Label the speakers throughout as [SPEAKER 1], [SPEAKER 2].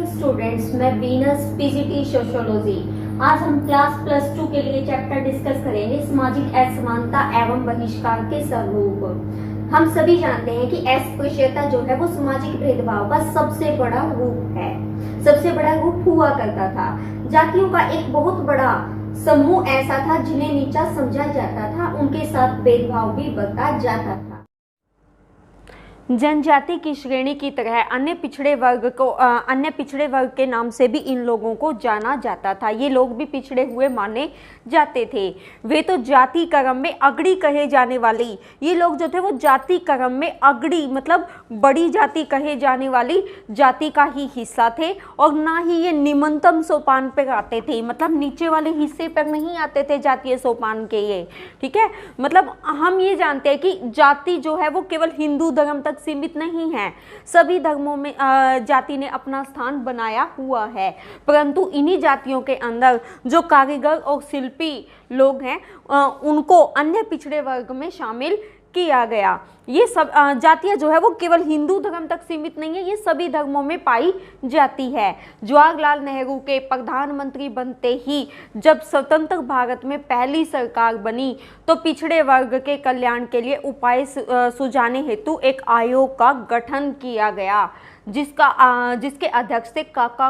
[SPEAKER 1] Dear students, मैं Venus PGT sociology. आज हम क्लास +2 के लिए चैप्टर डिस्कस करेंगे समाजिक असमानता एवं बहिष्कार के स्वरूप। हम सभी जानते हैं कि अस्पृश्यता जो है वो सामाजिक भेदभाव का सबसे बड़ा रूप है, सबसे बड़ा रूप हुआ करता था। जातियों का एक बहुत बड़ा समूह ऐसा था जिन्हें नीचा समझा जाता था, उनके साथ भेदभाव भी बरता जाता था।
[SPEAKER 2] जनजाति की श्रेणी की तरह अन्य पिछड़े वर्ग के नाम से भी इन लोगों को जाना जाता था। ये लोग भी पिछड़े हुए माने जाते थे। वे तो जाति कर्म में अगड़ी कहे जाने वाली, ये लोग जो थे वो जाति कर्म में अगड़ी मतलब बड़ी जाति कहे जाने वाली जाति का ही हिस्सा थे, और ना ही ये निम्नतम सोपान पर आते थे, मतलब नीचे वाले हिस्से पर नहीं आते थे जातीय सोपान के ये। ठीक है, मतलब हम ये जानते हैं कि जाति जो है वो केवल हिंदू धर्म तक सीमित नहीं है, सभी धर्मों में जाति ने अपना स्थान बनाया हुआ है। परंतु इन्हीं जातियों के अंदर जो कारीगर और शिल्पी लोग हैं उनको अन्य पिछड़े वर्ग में शामिल किया गया। ये सब जातियां जो है वो केवल हिंदू धर्म तक सीमित नहीं है, ये सभी धर्मों में पाई जाती है। जवाहरलाल नेहरू के प्रधानमंत्री बनते ही जब स्वतंत्र भारत में पहली सरकार बनी तो पिछड़े वर्ग के कल्याण के लिए उपाय सुझाने हेतु एक आयोग का गठन किया गया, जिसके अध्यक्ष थे काका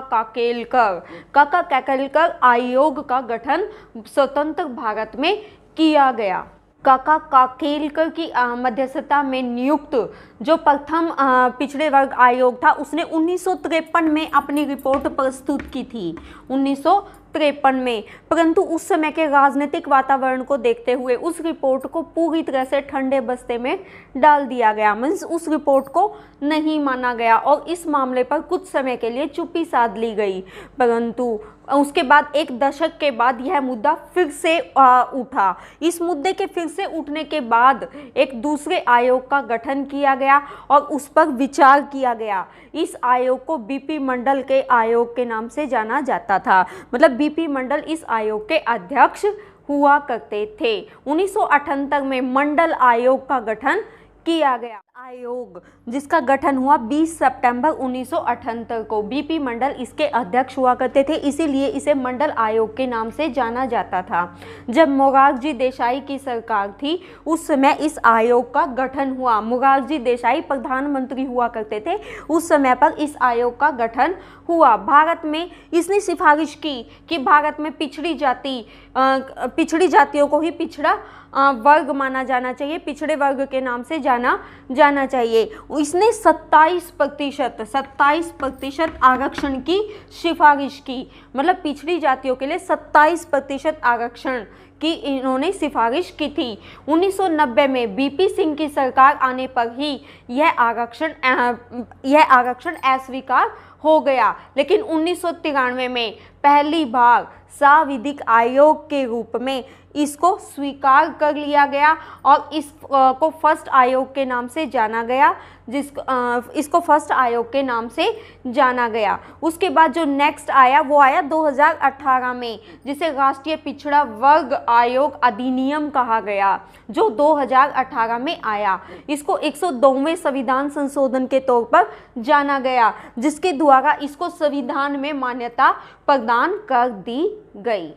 [SPEAKER 2] काकेलकर आयोग का गठन स्वतंत्र भारत में किया गया। काका काकेलकर की मध्यस्थता में नियुक्त जो प्रथम पिछड़े वर्ग आयोग था उसने 1953 में अपनी रिपोर्ट प्रस्तुत की थी, 1953 में। परंतु उस समय के राजनीतिक वातावरण को देखते हुए उस रिपोर्ट को पूरी तरह से ठंडे बस्ते में डाल दिया गया, मीन्स उस रिपोर्ट को नहीं माना गया और इस मामले पर कुछ समय के लिए चुप्पी साध ली गई। परंतु उसके बाद एक दशक के बाद यह मुद्दा फिर से उठा। इस मुद्दे के फिर से उठने के बाद एक दूसरे आयोग का गठन किया गया और उस पर विचार किया गया। इस आयोग को बीपी मंडल के आयोग के नाम से जाना जाता था, मतलब बीपी मंडल इस आयोग के अध्यक्ष हुआ करते थे। 1978 में मंडल आयोग का गठन किया गया। आयोग जिसका गठन हुआ 20 सितंबर 1978 को, बीपी मंडल इसके अध्यक्ष हुआ करते थे, इसीलिए इसे मंडल आयोग के नाम से जाना जाता था। जब मोरारजी देसाई की सरकार थी उस समय इस आयोग का गठन हुआ। मोरारजी देसाई प्रधानमंत्री हुआ करते थे उस समय पर इस आयोग का गठन हुआ। भारत में इसने सिफारिश की कि भारत में पिछड़ी जातियों को ही पिछड़ा वर्ग माना जाना चाहिए, पिछड़े वर्ग के नाम से जाना चाहिए। इसने 27% आरक्षण की सिफारिश की, मतलब पिछड़ी जातियों के लिए 27% आरक्षण की इन्होंने सिफारिश की थी। 1990 में बीपी सिंह की सरकार आने पर ही यह आरक्षण अस्वीकार हो गया, लेकिन 1993 में पहली बार सांविधिक आयोग के रूप में इसको स्वीकार कर लिया गया और इसको फर्स्ट आयोग के नाम से जाना गया, इसको फर्स्ट आयोग के नाम से जाना गया। उसके बाद जो नेक्स्ट आया वो आया 2018 में, जिसे राष्ट्रीय पिछड़ा वर्ग आयोग अधिनियम कहा गया, जो 2018 में आया। इसको 102वें संविधान संशोधन के तौर पर जाना गया, जिसके द्वारा इसको संविधान में मान्यता प्रदान कर दी गई।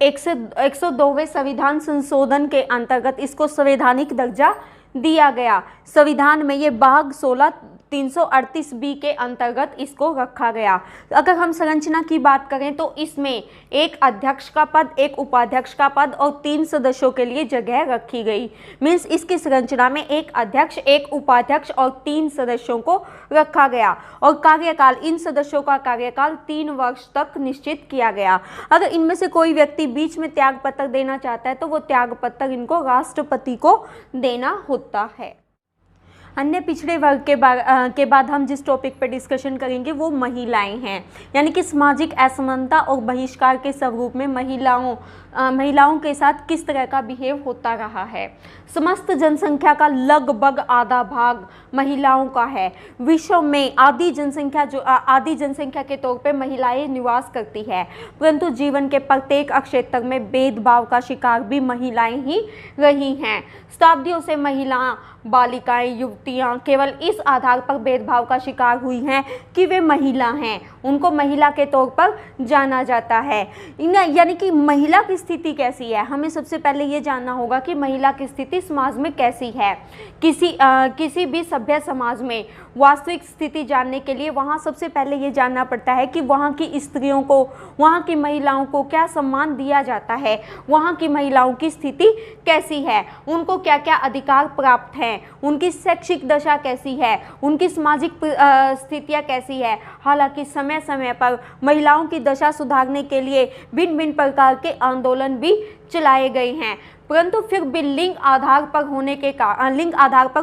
[SPEAKER 2] 102वें संविधान संशोधन के अंतर्गत इसको संवैधानिक दर्जा दिया गया। संविधान में ये भाग 16 338B के अंतर्गत इसको रखा गया। अगर हम संरचना की बात करें तो इसमें एक अध्यक्ष का पद, एक उपाध्यक्ष का पद और 3 सदस्यों के लिए जगह रखी गई। मीन्स इसकी संरचना में एक अध्यक्ष, एक उपाध्यक्ष और 3 सदस्यों को रखा गया और कार्यकाल, इन सदस्यों का कार्यकाल 3 वर्ष तक निश्चित किया गया। अगर इनमें से कोई व्यक्ति बीच में त्यागपत्र देना चाहता है तो वो त्यागपत्र इनको राष्ट्रपति को देना होता है। अन्य पिछड़े वर्ग के बाद हम जिस टॉपिक पर डिस्कशन करेंगे वो महिलाएं हैं, यानी कि सामाजिक असमानता और बहिष्कार के स्वरूप में महिलाओं महिलाओं के साथ किस तरह का बिहेव होता रहा है। समस्त जनसंख्या का लगभग आधा भाग महिलाओं का है। विश्व में आधी जनसंख्या के तौर पे महिलाएं निवास करती है, परंतु जीवन के प्रत्येक क्षेत्र में भेदभाव का शिकार भी महिलाएं ही रही हैं। शताब्दियों से महिलाएं, बालिकाएं, युवतियां केवल इस आधार पर भेदभाव का शिकार हुई हैं कि वे महिला हैं, उनको महिला के तौर पर जाना जाता है। यानी कि महिला की स्थिति कैसी है, हमें सबसे पहले ये जानना होगा कि महिला की स्थिति समाज में कैसी है। किसी भी सभ्य समाज में वास्तविक स्थिति जानने के लिए वहाँ सबसे पहले ये जानना पड़ता है कि वहाँ की स्त्रियों को, वहाँ की महिलाओं को क्या सम्मान दिया जाता है, वहाँ की महिलाओं की स्थिति कैसी है, उनको क्या क्या अधिकार प्राप्त हैं, उनकी शैक्षिक दशा कैसी है, उनकी सामाजिक स्थितियाँ कैसी है। हालांकि समय समय पर महिलाओं की दशा सुधारने के लिए भिन्न भिन्न प्रकार के आंदोलन भी चलाए गए हैं, परंतु फिर भी लिंग आधार पर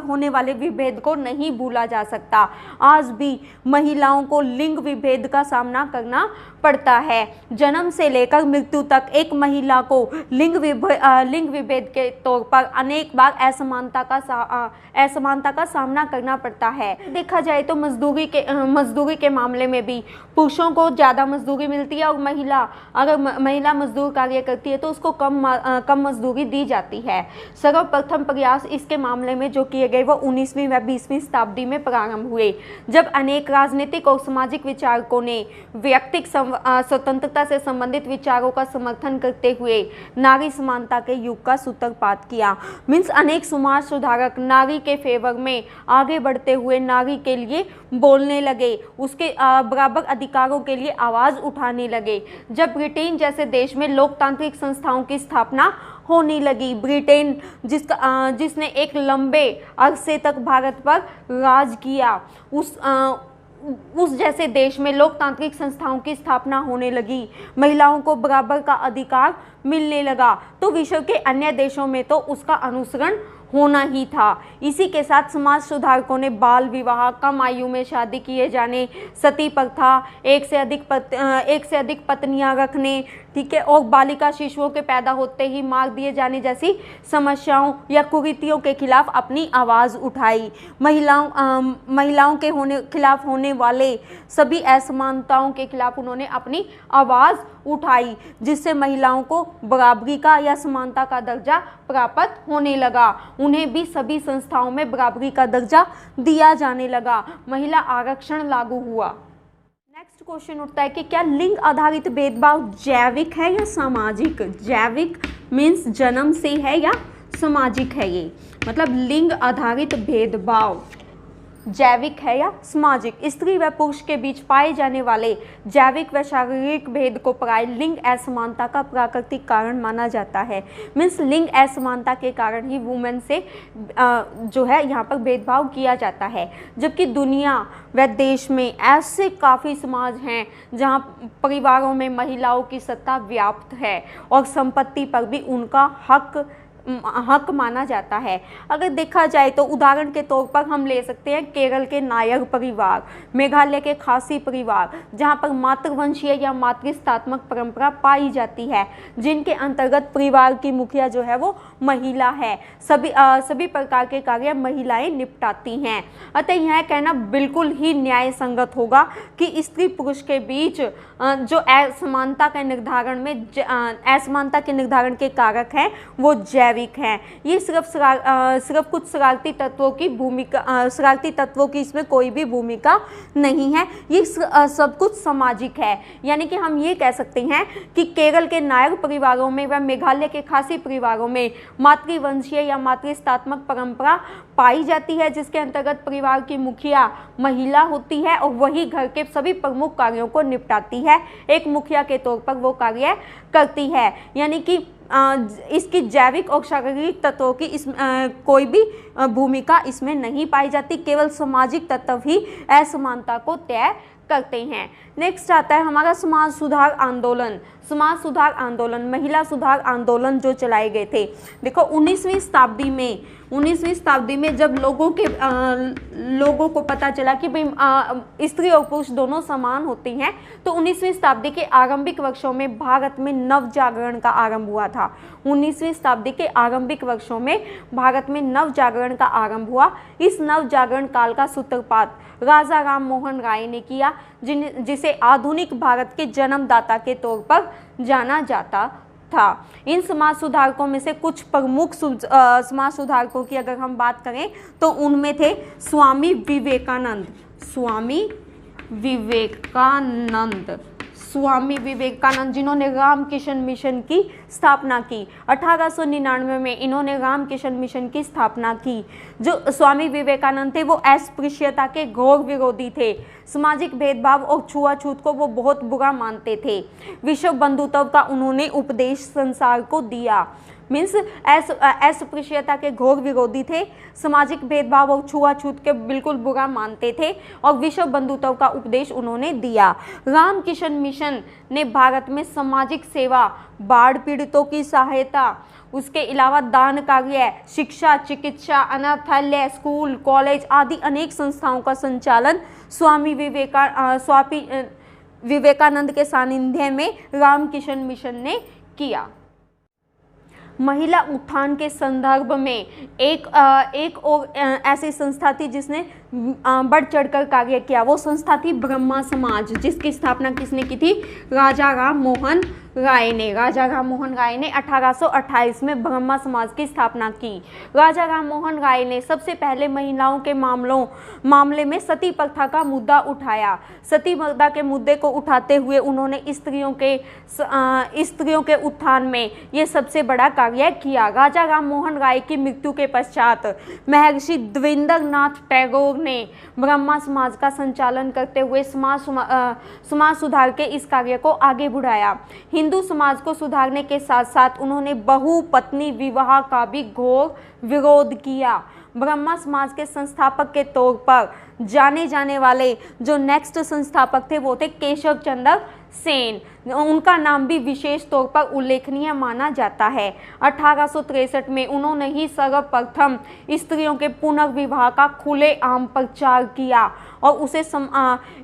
[SPEAKER 2] होने वाले विभेद को नहीं भूला जा सकता। आज भी महिलाओं को लिंग विभेद का सामना करना पड़ता है। जन्म से लेकर मृत्यु तक एक महिला को लिंग विभेद के तौर पर अनेक बार असमानता का सामना करना पड़ता है। देखा जाए तो मजदूरी के मामले में भी पुरुषों को ज़्यादा मजदूरी मिलती है, और अगर महिला मजदूर कार्य करती है तो उसको कम मजदूरी दी जाती है। सर्वप्रथम प्रयास इसके मामले में जो किए गए वो 19वीं व 20वीं शताब्दी में प्रारंभ हुए, जब अनेक राजनीतिक और सामाजिक विचारकों ने व्यक्तिगत स्वतंत्रता से संबंधित विचारों का समर्थन करते हुए नारी समानता के युग का सूत्रपात किया। मीन्स अनेक समाज सुधारक नारी के फेवर में आगे बढ़ते हुए नारी के लिए बोलने लगे, उसके बराबर अधिकारों के लिए आवाज़ उठाने लगे। जब ब्रिटेन जैसे देश में लोकतांत्रिक संस्थाओं की स्थापना होने लगी, ब्रिटेन जिसने एक लंबे अरसे तक भारत पर राज किया, उस जैसे देश में लोकतांत्रिक संस्थाओं की स्थापना होने लगी, महिलाओं को बराबर का अधिकार मिलने लगा, तो विश्व के अन्य देशों में तो उसका अनुसरण होना ही था। इसी के साथ समाज सुधारकों ने बाल विवाह, कम आयु में शादी किए जाने, सती प्रथा, एक से अधिक पत्नियां रखने, ठीक है, और बालिका शिशुओं के पैदा होते ही मार दिए जाने जैसी समस्याओं या कुरीतियों के खिलाफ अपनी आवाज़ उठाई। महिलाओं के खिलाफ होने वाले सभी असमानताओं के खिलाफ उन्होंने अपनी आवाज़ उठाई, जिससे महिलाओं को बराबरी का या समानता का दर्जा प्राप्त होने लगा। उन्हें भी सभी संस्थाओं में बराबरी का दर्जा दिया जाने लगा। महिला आरक्षण लागू हुआ। नेक्स्ट क्वेश्चन उठता है कि क्या लिंग आधारित भेदभाव जैविक है या सामाजिक। जैविक मीन्स जन्म से है या सामाजिक है, ये मतलब लिंग आधारित भेदभाव जैविक है या सामाजिक। स्त्री व पुरुष के बीच पाए जाने वाले जैविक व शारीरिक भेद को प्राय लिंग असमानता का प्राकृतिक कारण माना जाता है। मीन्स लिंग असमानता के कारण ही वुमेन से जो है यहाँ पर भेदभाव किया जाता है, जबकि दुनिया व देश में ऐसे काफ़ी समाज हैं जहाँ परिवारों में महिलाओं की सत्ता व्याप्त है और संपत्ति पर भी उनका हक माना जाता है। अगर देखा जाए तो उदाहरण के तौर पर हम ले सकते हैं केरल के नायर परिवार, मेघालय के खासी परिवार, जहां पर मातृवंशीय या मातृस्थात्मक परंपरा पाई जाती है, जिनके अंतर्गत परिवार की मुखिया जो है वो महिला है। सभी प्रकार के कार्य महिलाएं निपटाती हैं। अतः यह कहना बिल्कुल ही न्याय संगत होगा कि स्त्री पुरुष के बीच जो असमानता के निर्धारण के कारक हैं वो जैविक हैं। ये सिर्फ कुछ शरारती तत्वों की इसमें कोई भी भूमिका नहीं है, ये सब कुछ सामाजिक है। यानी कि हम ये कह सकते हैं कि केरल के नायर परिवारों में व मेघालय के खासी परिवारों में मातृवंशीय या मातृस्थात्मक परंपरा पाई जाती है, जिसके अंतर्गत परिवार की मुखिया महिला होती है और वही घर के सभी प्रमुख कार्यों को निपटाती है, एक मुखिया के तौर पर वो कार्य करती है। यानी कि इसकी जैविक और शारीरिक तत्वों की कोई भी भूमिका इसमें नहीं पाई जाती, केवल सामाजिक तत्व ही असमानता को तय करते हैं। नेक्स्ट आता है हमारा समाज सुधार आंदोलन। समाज सुधार आंदोलन, महिला सुधार आंदोलन जो चलाए गए थे। देखो 19वीं शताब्दी में 19वीं शताब्दी में जब लोगों को पता चला कि भाई स्त्री और पुरुष दोनों समान होती हैं, तो 19वीं शताब्दी के आरंभिक वर्षों में भारत में नव जागरण का आरंभ हुआ था। 19वीं शताब्दी के आरंभिक वर्षों में भारत में नव जागरण का आरंभ हुआ। इस नव जागरण काल का सूत्रपात राजा राम मोहन राय ने किया, जिसे आधुनिक भारत के जन्मदाता के तौर पर जाना जाता था। इन समाज सुधारकों में से कुछ प्रमुख समाज सुधारकों की अगर हम बात करें तो उनमें थे स्वामी विवेकानंद, जिन्होंने रामकृष्ण मिशन की स्थापना की। 1899 में इन्होंने रामकृष्ण मिशन की स्थापना की। जो स्वामी विवेकानंद थे वो अस्पृश्यता के घोर विरोधी थे। सामाजिक भेदभाव और छुआछूत को वो बहुत बुरा मानते थे। विश्व बंधुत्व का उन्होंने उपदेश संसार को दिया। मीन्स अस्पृश्यता के घोर विरोधी थे, सामाजिक भेदभाव और छुआछूत के बिल्कुल बुरा मानते थे और विश्व बंधुत्व का उपदेश उन्होंने दिया। रामकृष्ण मिशन ने भारत में सामाजिक सेवा, बाढ़ पीड़ितों की सहायता, उसके अलावा दान कार्य, शिक्षा, चिकित्सा, अनाथालय, स्कूल, कॉलेज आदि अनेक संस्थाओं का संचालन स्वामी विवेकानंद के सानिध्य में रामकृष्ण मिशन ने किया। महिला उत्थान के संदर्भ में एक और ऐसी संस्था थी जिसने बढ़ चढ़कर कार्य किया। वो संस्था थी ब्रह्मा समाज, जिसकी स्थापना किसने की थी? राजा राम मोहन राय ने। 1828 में ब्रह्मा समाज की स्थापना की। राजा राम मोहन राय ने सबसे पहले महिलाओं के मामले में सती प्रथा का मुद्दा उठाया। सती प्रथा के मुद्दे को उठाते हुए उन्होंने स्त्रियों के उत्थान में ये सबसे बड़ा कार्य किया। राजा राम मोहन राय की मृत्यु के पश्चात महर्षि देवेंद्रनाथ टैगोर ने ब्रह्मा समाज का संचालन करते हुए समाज सुधार के इस कार्य को आगे बढ़ाया। हिंदू समाज को सुधारने के साथ साथ उन्होंने बहुपत्नी विवाह का भी घोर विरोध किया। ब्रह्मा समाज के संस्थापक के तौर पर जाने जाने वाले जो नेक्स्ट संस्थापक थे वो थे केशव चंद्र सेन। उनका नाम भी विशेष तौर पर उल्लेखनीय माना जाता है। 1863 में उन्होंने ही सर्वप्रथम स्त्रियों के पुनर्विवाह का खुलेआम प्रचार किया और उसे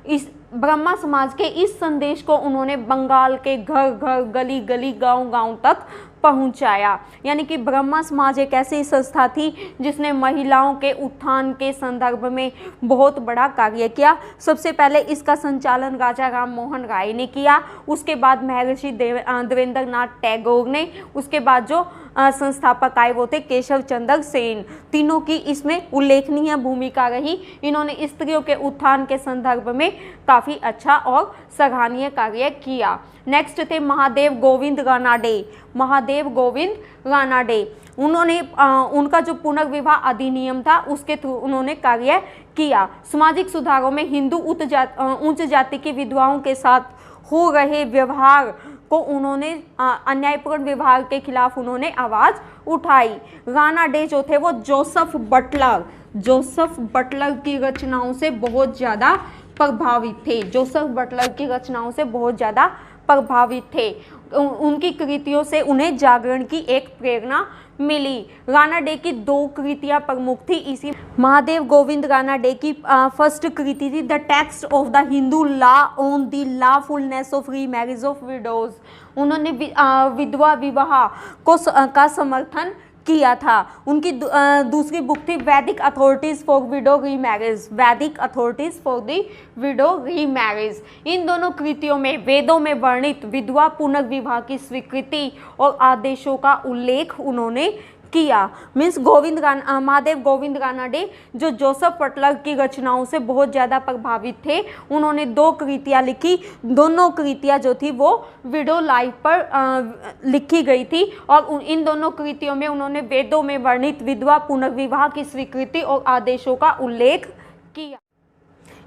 [SPEAKER 2] इस ब्रह्मा समाज के इस संदेश को उन्होंने बंगाल के घर घर, गली गली, गांव गांव तक पहुंचाया। यानी कि ब्रह्मा समाज एक ऐसी संस्था थी जिसने महिलाओं के उत्थान के संदर्भ में बहुत बड़ा कार्य किया। सबसे पहले इसका संचालन राजा राम मोहन राय ने किया, उसके बाद महर्षि देवेंद्रनाथ टैगोर ने, उसके बाद जो संस्थापक आए वो थे केशव चंद्र सेन। तीनों की इसमें उल्लेखनीय भूमिका रही। इन्होंने स्त्रियों के उत्थान के संदर्भ में काफ़ी अच्छा और सराहनीय कार्य किया। नेक्स्ट थे महादेव गोविंद रानाडे। उन्होंने उनका जो पुनर्विवाह अधिनियम था उसके थ्रू उन्होंने कार्य किया। सामाजिक सुधारों में हिंदू उच्च जाति की विधवाओं के साथ हो रहे व्यवहार को उन्होंने अन्यायपूर्ण व्यवहार के खिलाफ उन्होंने आवाज उठाई। रानाडे जो थे वो जोसेफ बटलर की रचनाओं से बहुत ज़्यादा प्रभावित थे। उनकी कृतियों से उन्हें जागरण की एक प्रेरणा मिली। रानाडे की 2 कृतियां प्रमुख थी। इसी महादेव गोविंद रानाडे की फर्स्ट कृति थी the text of the Hindu law on the lawfulness of remarriage of widows. उन्होंने विधवा विवाह का समर्थन किया था। उनकी दूसरी बुक थी वैदिक अथॉरिटीज फॉर विडो रीमैरिज। इन दोनों कृतियों में वेदों में वर्णित विधवा पुनर्विवाह की स्वीकृति और आदेशों का उल्लेख उन्होंने किया। मीन्स महादेव गोविंद रानाडे जो जोसेफ बटलर की रचनाओं से बहुत ज़्यादा प्रभावित थे, उन्होंने 2 कृतियाँ लिखी। दोनों कृतियाँ जो थी वो विडो लाइफ पर लिखी गई थी और इन दोनों कृतियों में उन्होंने वेदों में वर्णित विधवा पुनर्विवाह की स्वीकृति और आदेशों का उल्लेख किया।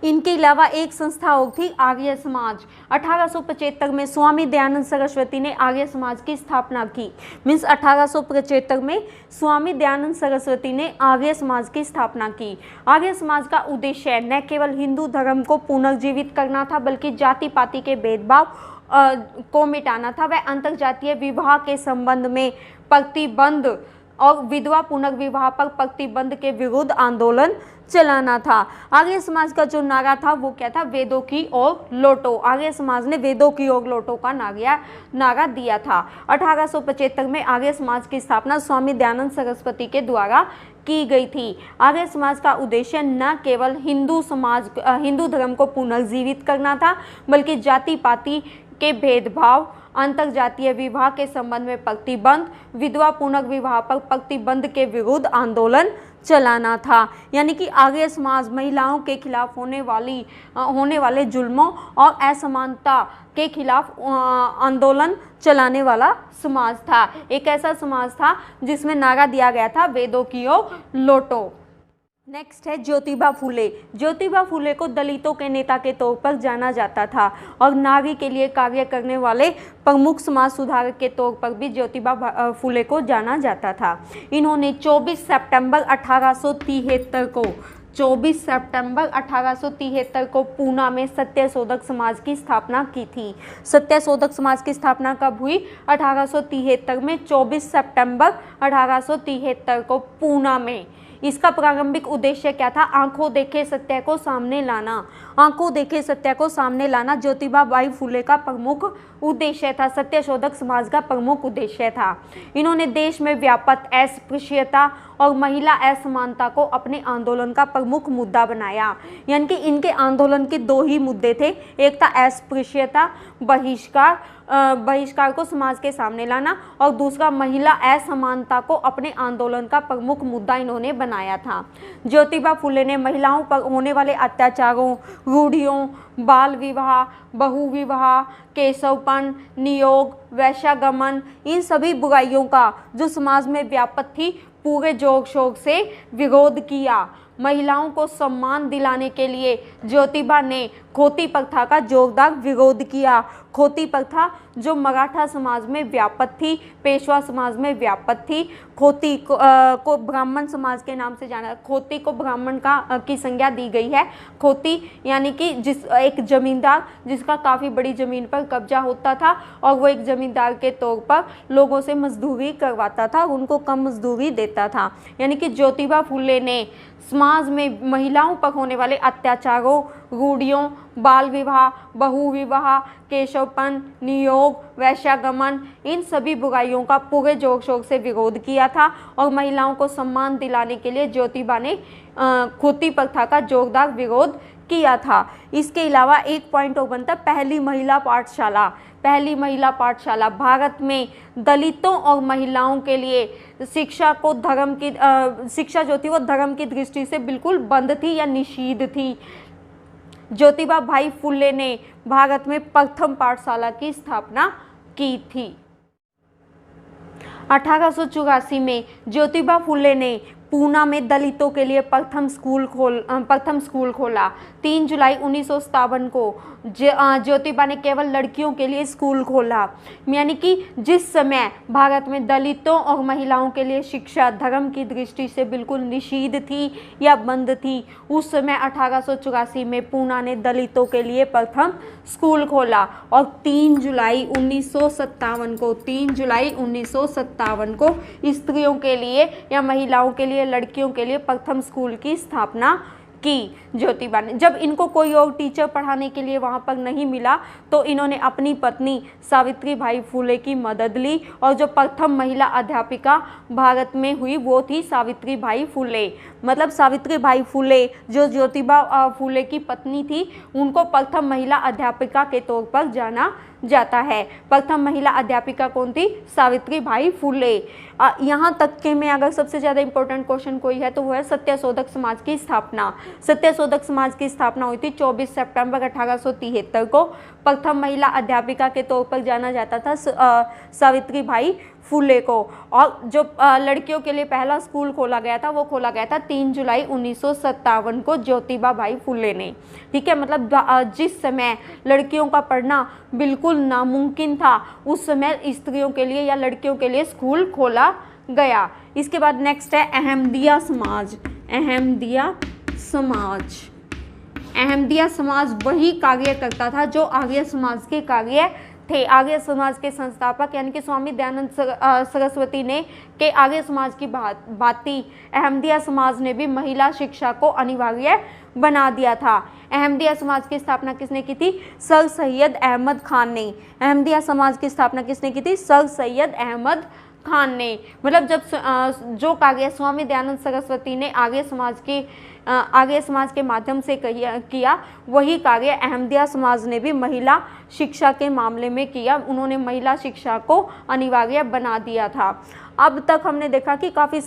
[SPEAKER 2] इनके अलावा एक संस्था और थी आर्य समाज। 1875 में स्वामी दयानंद सरस्वती ने आर्य समाज की स्थापना की। मीन्स 1875 में स्वामी दयानंद सरस्वती ने आर्य समाज की स्थापना की। आर्य समाज का उद्देश्य न केवल हिंदू धर्म को पुनर्जीवित करना था बल्कि जाति पाति के भेदभाव को मिटाना था। वह अंतरजातीय विवाह के संबंध में प्रतिबंध और विधवा पुनर्विवाह पर प्रतिबंध के विरुद्ध आंदोलन चलाना था। आर्य समाज का जो नारा था वो क्या था? वेदों की ओर लौटो। आर्य समाज ने वेदों की ओर लौटो का नारा दिया था। 1875 में आर्य समाज की स्थापना स्वामी दयानंद सरस्वती के द्वारा की गई थी। आर्य समाज का उद्देश्य न केवल हिंदू धर्म को पुनर्जीवित करना था, बल्कि जाति पाति के भेदभाव, अंतर जातीय विवाह के संबंध में प्रतिबंध, विधवा पुनर्विवाह पर प्रतिबंध के विरुद्ध आंदोलन चलाना था। यानी कि आर्य समाज महिलाओं के खिलाफ होने वाले जुल्मों और असमानता के खिलाफ आंदोलन चलाने वाला समाज था। एक ऐसा समाज था जिसमें नारा दिया गया था वेदों की ओर लौटो। नेक्स्ट है ज्योतिबा फुले। ज्योतिबा फुले को दलितों के नेता के तौर पर जाना जाता था और नारी के लिए कार्य करने वाले प्रमुख समाज सुधारक के तौर पर भी ज्योतिबा फुले को जाना जाता था। इन्होंने 24 सितंबर 1873 को पूना में सत्यशोधक समाज की स्थापना की थी। सत्यशोधक समाज की स्थापना कब हुई? 1873 में 24 सितंबर 1873 को पूना में। इसका प्रारंभिक उद्देश्य क्या था? आंखों देखे सत्य को सामने लाना। आंखों देखे सत्य को सामने लाना ज्योतिबा बाई फुले का प्रमुख उद्देश्य था, सत्यशोधक समाज का प्रमुख उद्देश्य था। इन्होंने देश में व्याप्त अस्पृश्यता और महिला असमानता को अपने आंदोलन का प्रमुख मुद्दा बनाया। यानी कि इनके आंदोलन के दो ही मुद्दे थे, एक था अस्पृश्यता, बहिष्कार को समाज के सामने लाना, और दूसरा महिला असमानता को अपने आंदोलन का प्रमुख मुद्दा इन्होंने बनाया था। ज्योतिबा फुले ने महिलाओं पर होने वाले अत्याचारों, रूढ़ियों, बाल विवाह, बहु विवाह, केशवपन, नियोग, वैश्यागमन, इन सभी बुराइयों का जो समाज में व्याप्त थी पूरे जोर शोर से विरोध किया। महिलाओं को सम्मान दिलाने के लिए ज्योतिबा ने खोती प्रथा का जोरदार विरोध किया। खोती प्रथा जो मराठा समाज में व्याप्त थी, पेशवा समाज में व्याप्त थी। खोती को ब्राह्मण समाज के नाम से जाना, खोती को ब्राह्मण की संज्ञा दी गई है। खोती यानी कि एक जमींदार जिसका काफ़ी बड़ी ज़मीन पर कब्जा होता था और वो एक जमींदार के तौर पर लोगों से मजदूरी करवाता था, उनको कम मजदूरी देता था। यानी कि ज्योतिबा फुले ने समाज में महिलाओं पर होने वाले अत्याचारों, रूढ़ियों, बाल विवाह, बहु विवाह, केशवपन, नियोग, वैश्यागमन, इन सभी बुराइयों का पूरे जोर शोर से विरोध किया था और महिलाओं को सम्मान दिलाने के लिए ज्योतिबा ने खोती प्रथा का जोरदार विरोध किया था। इसके अलावा एक पॉइंट और बनता, पहली महिला पाठशाला भारत में दलितों और महिलाओं के लिए शिक्षा जो थी वो धर्म की दृष्टि से बिल्कुल बंद थी या निषिद्ध थी। ज्योतिबा भाई फुले ने भारत में प्रथम पाठशाला की स्थापना की थी। 1884 में ज्योतिबा फुले ने पूना में दलितों के लिए प्रथम स्कूल खोला। 3 जुलाई 1957 को ज्योतिबा ने केवल लड़कियों के लिए स्कूल खोला। यानी कि जिस समय भारत में दलितों और महिलाओं के लिए शिक्षा धर्म की दृष्टि से बिल्कुल निषिद्ध थी या बंद थी, उस समय 1884 में पूना ने दलितों के लिए प्रथम स्कूल खोला और 3 जुलाई 1957 को स्त्रियों के लिए या महिलाओं के लिए, लड़कियों के लिए प्रथम स्कूल की स्थापना की ज्योतिबा ने। जब इनको कोई और टीचर पढ़ाने के लिए वहाँ पर नहीं मिला तो इन्होंने अपनी पत्नी सावित्री बाई फुले की मदद ली और जो प्रथम महिला अध्यापिका भारत में हुई वो थी सावित्री बाई फुले। मतलब सावित्री बाई फुले जो ज्योतिबा फुले की पत्नी थी, उनको प्रथम महिला अध्यापिका के तौर पर जाना जाता है। प्रथम महिला अध्यापिका कौन थी? सावित्री बाई फुले। यहाँ तक के में अगर सबसे ज़्यादा इंपॉर्टेंट क्वेश्चन कोई है तो वो है सत्यशोधक समाज की स्थापना। सत्यशोधक समाज की स्थापना हुई थी 24 सितंबर 1873 को। प्रथम महिला अध्यापिका के तौर पर जाना जाता था सावित्री बाई फुले को। और जो लड़कियों के लिए पहला स्कूल खोला गया था वो खोला गया था 3 जुलाई 1957 को ज्योतिबा बाई फुले ने। ठीक है, मतलब जिस समय लड़कियों का पढ़ना बिल्कुल नामुमकिन था उस समय स्त्रियों के लिए या लड़कियों के लिए स्कूल खोला गया। इसके बाद नेक्स्ट है अहमदिया समाज। अहमदिया समाज वही कार्य करता था जो आर्य समाज के कार्य थे आर्य समाज के संस्थापक यानी कि स्वामी दयानंद सरस्वती ने के आर्य समाज की भांति अहमदिया समाज ने भी महिला शिक्षा को अनिवार्य बना दिया था। अहमदिया समाज की स्थापना किसने की थी? सर सैयद अहमद खान ने। अहमदिया समाज की स्थापना किसने की थी? सर सैयद अहमद खान ने। मतलब जब जो कार्य स्वामी दयानंद सरस्वती ने आर्य समाज के माध्यम से किया वही कार्य अहमदिया समाज ने भी महिला शिक्षा के मामले में किया। उन्होंने महिला शिक्षा को अनिवार्य बना दिया था। अब तक हमने देखा कि काफ़ी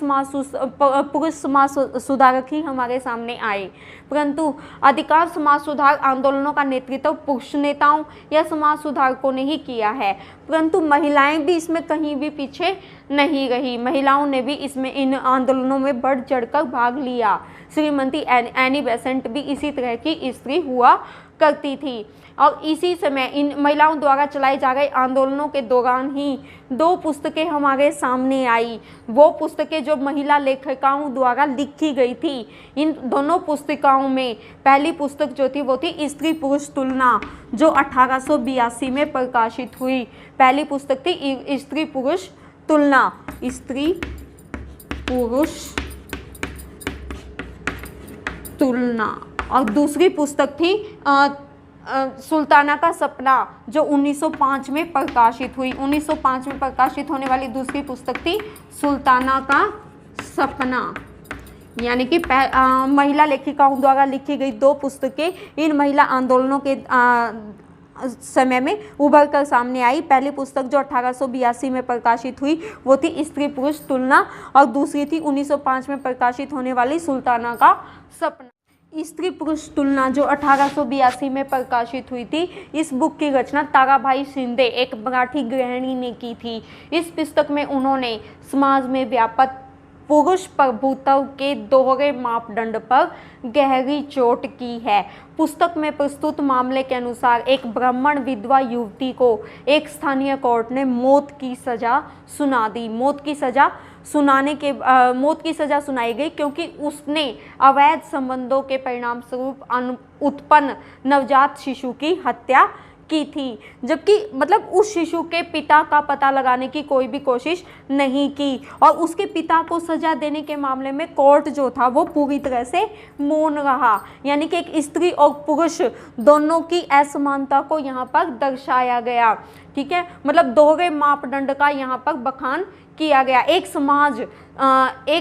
[SPEAKER 2] पुरुष समाज सुधारक ही हमारे सामने आए, परंतु अधिकांश समाज सुधार आंदोलनों का नेतृत्व पुरुष नेताओं या समाज सुधारकों ने ही किया है, परंतु महिलाएं भी इसमें कहीं भी पीछे नहीं रही। महिलाओं ने भी इसमें इन आंदोलनों में बढ़ चढ़कर भाग लिया। श्रीमती एनी बेसेंट भी इसी तरह की स्त्री हुआ करती थी और इसी समय इन महिलाओं द्वारा चलाए जा रहे आंदोलनों के दौरान ही दो पुस्तकें हमारे सामने आई। वो पुस्तकें जो महिला लेखिकाओं द्वारा लिखी गई थी। इन दोनों पुस्तिकाओं में पहली पुस्तक जो थी वो थी स्त्री पुरुष तुलना, जो 1882 में प्रकाशित हुई। पहली पुस्तक थी स्त्री पुरुष तुलना, स्त्री पुरुष तुलना, और दूसरी पुस्तक थी सुल्ताना का सपना, जो 1905 में प्रकाशित हुई। 1905 में प्रकाशित होने वाली दूसरी पुस्तक थी सुल्ताना का सपना, यानी कि महिला लेखिकाओं द्वारा लिखी गई दो पुस्तकें इन महिला आंदोलनों के समय में उभर कर सामने आई। पहली पुस्तक जो 1882 में प्रकाशित हुई वो थी स्त्री पुरुष तुलना, और दूसरी थी 1905 में प्रकाशित होने वाली सुल्ताना का सपना। स्त्री पुरुष तुलना जो 1882 में प्रकाशित हुई थी, इस बुक की रचना ताराबाई शिंदे, एक मराठी गृहिणी ने की थी। इस पुस्तक में उन्होंने समाज में व्याप्त पुरुष प्रभुत्व के दोहरे मापदंड पर गहरी चोट की है। पुस्तक में प्रस्तुत मामले के अनुसार एक ब्राह्मण विधवा युवती को एक स्थानीय कोर्ट ने मौत की सजा सुना दी। मौत की सजा सुनाई गई क्योंकि उसने अवैध संबंधों के परिणाम स्वरूप उत्पन्न नवजात शिशु की हत्या की थी, जबकि मतलब उस शिशु के पिता का पता लगाने की कोई भी कोशिश नहीं की, और उसके पिता को सजा देने के मामले में कोर्ट जो था वो पूरी तरह से मौन रहा। यानी कि एक स्त्री और पुरुष दोनों की असमानता को यहाँ पर दर्शाया गया। ठीक है, मतलब दोहरे मापदंड का यहाँ पर बखान किया गया। एक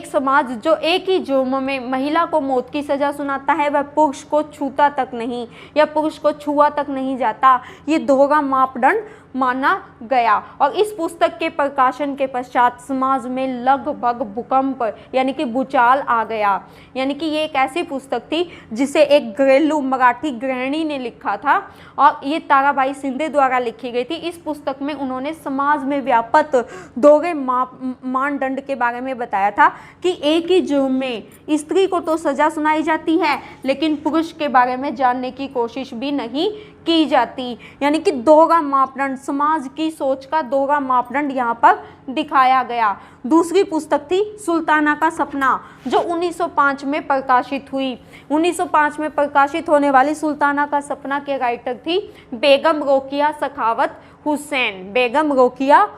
[SPEAKER 2] समाज जो एक ही जुर्म में महिला को मौत की सजा सुनाता है वह पुरुष को छूता तक नहीं या पुरुष को छुआ तक नहीं जाता, ये दोहरा मापदंड माना गया। और इस पुस्तक के प्रकाशन के पश्चात समाज में लगभग भूकंप यानी कि भूचाल आ गया। यानी कि ये एक ऐसी पुस्तक थी जिसे एक घरेलू मराठी गृहिणी ने लिखा था और ये ताराबाई शिंदे द्वारा लिखी गई थी। इस पुस्तक में उन्होंने समाज में व्याप्त दोहरे मानदंड के बारे में बताया था कि एक ही जुर्म में स्त्री को तो सजा सुनाई जाती है लेकिन पुरुष के बारे में जानने की कोशिश भी नहीं की जाती। यानी कि दोहरा मापदंड, समाज की सोच का दोहरा मापदंड यहाँ पर दिखाया गया। दूसरी पुस्तक थी सुल्ताना का सपना जो 1905 में प्रकाशित हुई। 1905 में प्रकाशित होने वाली सुल्ताना का सपना के राइटर थी बेगम रोकिया सखावत हुसैन। बेगम रोकिया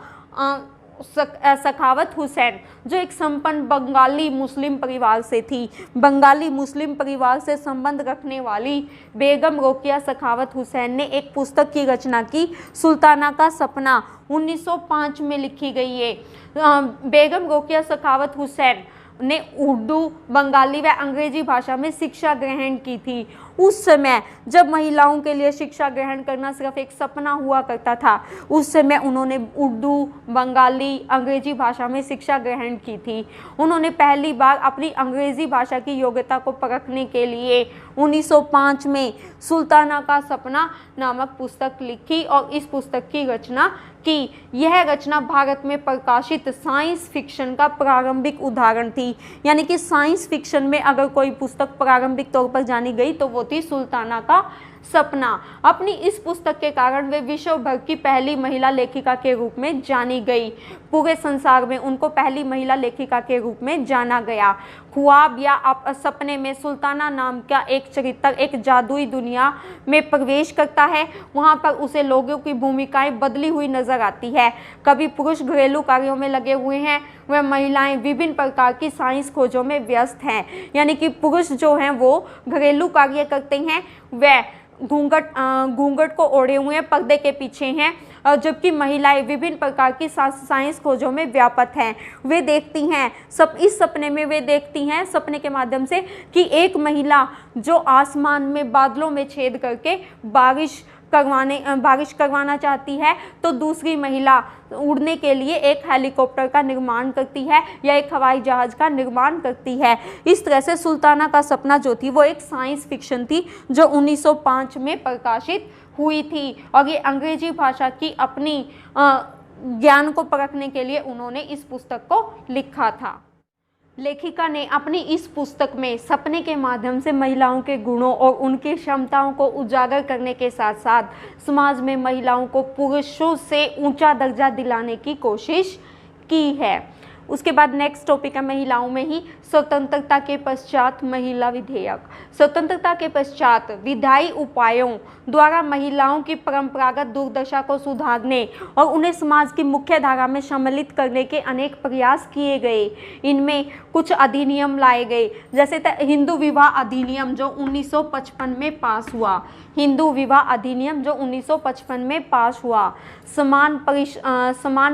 [SPEAKER 2] सखावत हुसैन जो एक संपन्न बंगाली मुस्लिम परिवार से थी। बंगाली मुस्लिम परिवार से संबंध रखने वाली बेगम रोकिया सखावत हुसैन ने एक पुस्तक की रचना की, सुल्ताना का सपना, 1905 में लिखी गई है। बेगम रोकिया सखावत हुसैन ने उर्दू, बंगाली व अंग्रेजी भाषा में शिक्षा ग्रहण की थी। उस समय जब महिलाओं के लिए शिक्षा ग्रहण करना सिर्फ एक सपना हुआ करता था, उस समय उन्होंने उर्दू, बंगाली, अंग्रेजी भाषा में शिक्षा ग्रहण की थी। उन्होंने पहली बार अपनी अंग्रेजी भाषा की योग्यता को परखने के लिए 1905 में सुल्ताना का सपना नामक पुस्तक लिखी और इस पुस्तक की रचना की। यह रचना भारत में प्रकाशित साइंस फिक्शन का प्रारंभिक उदाहरण थी। यानी कि साइंस फिक्शन में अगर कोई पुस्तक प्रारंभिक तौर पर जानी गई तो वो थी सुल्ताना का सपना। अपनी इस पुस्तक के कारण वे विश्व भर की पहली महिला लेखिका के रूप में जानी गई। पूरे संसार में उनको पहली महिला लेखिका के रूप में जाना गया। ख्वाब या सपने में सुल्ताना नाम का एक चरित्र एक जादुई दुनिया में प्रवेश करता है। वहाँ पर उसे लोगों की भूमिकाएं बदली हुई नजर आती है। कभी पुरुष घरेलू कार्यों में लगे हुए हैं, वह महिलाएं विभिन्न प्रकार की साइंस खोजों में व्यस्त हैं। यानी कि पुरुष जो हैं वो घरेलू कार्य करते हैं, वह घूंघट को ओढ़े हुए पर्दे के पीछे हैं, और जबकि महिलाएं विभिन्न प्रकार की साइंस खोजों में व्यापक हैं। वे देखती हैं इस सपने में वे देखती हैं सपने के माध्यम से कि एक महिला जो आसमान में बादलों में छेद करके बारिश करवाना चाहती है, तो दूसरी महिला उड़ने के लिए एक हेलीकॉप्टर का निर्माण करती है या एक हवाई जहाज का निर्माण करती है। इस तरह से सुल्ताना का सपना जो थी वो एक साइंस फिक्शन थी जो 1905 में प्रकाशित हुई थी, और ये अंग्रेजी भाषा की अपनी ज्ञान को परखने के लिए उन्होंने इस पुस्तक को लिखा था। लेखिका ने अपनी इस पुस्तक में सपने के माध्यम से महिलाओं के गुणों और उनकी क्षमताओं को उजागर करने के साथ साथ समाज में महिलाओं को पुरुषों से ऊंचा दर्जा दिलाने की कोशिश की है। उसके बाद नेक्स्ट टॉपिक है महिलाओं में ही स्वतंत्रता के पश्चात महिला विधेयक। स्वतंत्रता के पश्चात विधायी उपायों द्वारा महिलाओं की परंपरागत दुर्दशा को सुधारने और उन्हें समाज की मुख्य धारा में सम्मिलित करने के अनेक प्रयास किए गए। इनमें कुछ अधिनियम लाए गए, जैसे हिंदू विवाह अधिनियम जो 1955 में पास हुआ। हिंदू विवाह अधिनियम जो 1955 में पास हुआ। समान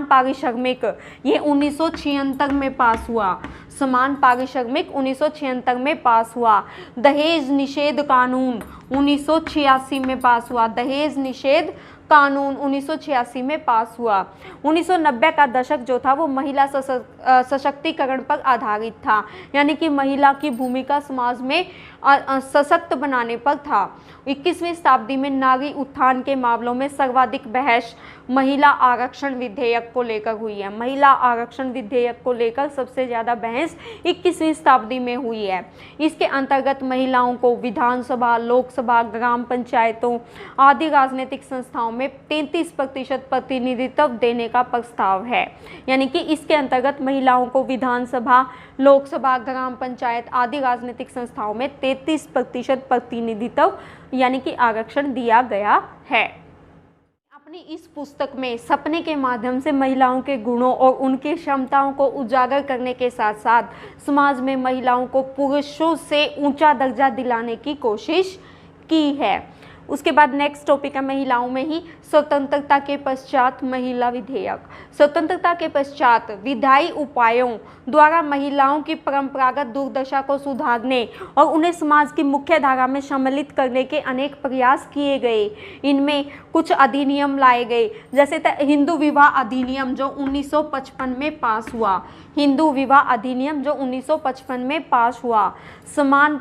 [SPEAKER 2] पारिश्रमिक ये 1976 में पास हुआ। समान पारिश्रमिक 1976 में पास हुआ। दहेज निषेध कानून 1986 में पास हुआ। दहेज निषेध कानून 1986 में पास हुआ। 1990 का दशक जो था वो महिला सशक्तिकरण पर आधारित था, यानी कि महिला की भूमिका समाज में सशक्त बनाने पर था। 21वीं शताब्दी में नारी उत्थान के मामलों में सर्वाधिक बहस महिला आरक्षण विधेयक को लेकर हुई है। महिला आरक्षण विधेयक को लेकर सबसे ज़्यादा बहस 21वीं शताब्दी में हुई है। इसके अंतर्गत महिलाओं को विधानसभा, लोकसभा, ग्राम पंचायतों आदि राजनीतिक संस्थाओं में 33% प्रतिनिधित्व देने का प्रस्ताव है। यानी कि इसके अंतर्गत महिलाओं को विधानसभा, लोकसभा, ग्राम पंचायत आदि राजनीतिक संस्थाओं में 33% प्रतिनिधित्व यानी कि आरक्षण दिया गया है। अपनी इस पुस्तक में सपने के माध्यम से महिलाओं के गुणों और उनकी क्षमताओं को उजागर करने के साथ साथ समाज में महिलाओं को पुरुषों से ऊंचा दर्जा दिलाने की कोशिश की है। उसके बाद नेक्स्ट टॉपिक है महिलाओं में ही स्वतंत्रता के पश्चात महिला विधेयक। स्वतंत्रता के पश्चात विधायी उपायों द्वारा महिलाओं की परंपरागत दुर्दशा को सुधारने और उन्हें समाज की मुख्य धारा में सम्मिलित करने के अनेक प्रयास किए गए। इनमें कुछ अधिनियम लाए गए, जैसे हिंदू विवाह अधिनियम जो 1955 में पास हुआ। हिंदू विवाह अधिनियम जो 1955 में पास हुआ। समान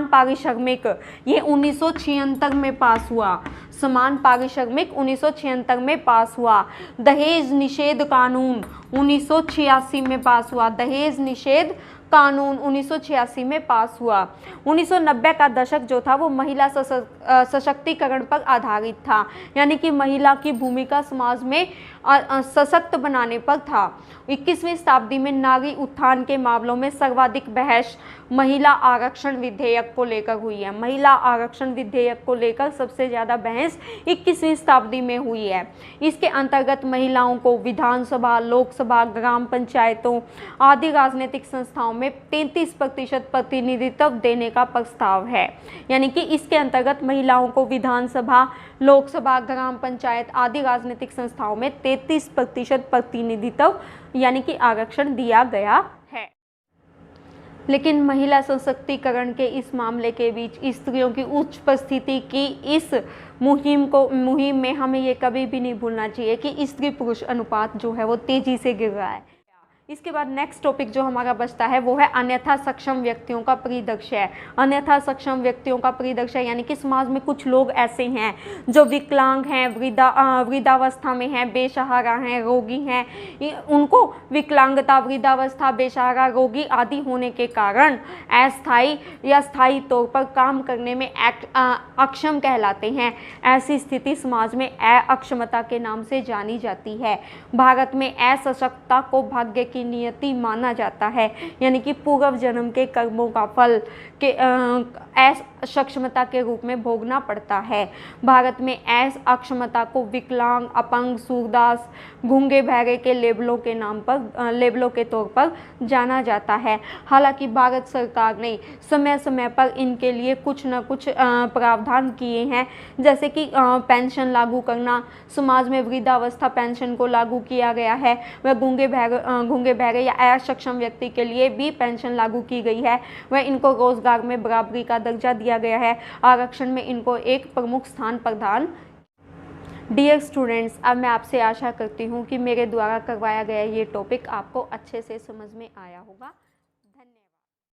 [SPEAKER 2] पारिश्रमिक ये 1976 में पास हुआ। समान पारिश्रमिक 1976 में पास हुआ। दहेज निषेध कानून 1986 में पास हुआ। दहेज निषेध कानून 1986 में पास हुआ। 1990 का दशक जो था वो महिला सशक्तिकरण पर आधारित था, यानी कि महिला की भूमिका समाज में सशक्त बनाने पर था। 21वीं शताब्दी में नारी उत्थान के मामलों में सर्वाधिक बहस महिला आरक्षण विधेयक को लेकर हुई है। महिला आरक्षण विधेयक को लेकर सबसे ज़्यादा बहस 21वीं शताब्दी में हुई है। इसके अंतर्गत महिलाओं को विधानसभा, लोकसभा, ग्राम पंचायतों आदि राजनीतिक संस्थाओं में 33% प्रतिनिधित्व देने का प्रस्ताव है। यानी कि इसके अंतर्गत महिलाओं को विधानसभा, लोकसभा, ग्राम पंचायत आदि राजनीतिक संस्थाओं में 33% प्रतिनिधित्व यानी कि आरक्षण दिया गया है। लेकिन महिला सशक्तिकरण के इस मामले के बीच स्त्रियों की उच्च उपस्थिति की इस मुहिम में हमें ये कभी भी नहीं भूलना चाहिए कि स्त्री पुरुष अनुपात जो है वो तेजी से गिर रहा है। इसके बाद नेक्स्ट टॉपिक जो हमारा बचता है वो है अन्यथा सक्षम व्यक्तियों का परिदृश्य। अन्यथा सक्षम व्यक्तियों का परिदृश्य यानी कि समाज में कुछ लोग ऐसे हैं जो विकलांग हैं, वृद्धावस्था में हैं, बेसहारा हैं, रोगी हैं। उनको विकलांगता, वृद्धावस्था, बेसहारा, रोगी आदि होने के कारण अस्थायी या स्थायी तौर पर काम करने में अक्षम कहलाते हैं। ऐसी स्थिति समाज में अक्षमता के नाम से जानी जाती है। भारत में असशक्तता को भाग्य की नियति माना जाता है, यानी कि पूर्व जन्म के कर्मों का फल के अक्षमता के रूप में भोगना पड़ता है। भारत में अक्षमता को विकलांग, अपंग, सूरदास, गूंगे बहरे के लेबलों के तौर पर जाना जाता है। हालांकि भारत सरकार ने समय समय पर इनके लिए कुछ न कुछ प्रावधान किए हैं, जैसे कि पेंशन लागू करना, समाज में वृद्धावस्था पेंशन को लागू किया गया है। वह गूंगे बहरे या असक्षम व्यक्ति के लिए भी पेंशन लागू की गई है। वह इनको रोजगार में बराबरी का दर्जा दिया गया है। आरक्षण में इनको एक प्रमुख स्थान प्रदान। डियर स्टूडेंट्स, अब मैं आपसे आशा करती हूँ कि मेरे द्वारा करवाया गया ये टॉपिक आपको अच्छे से समझ में आया होगा।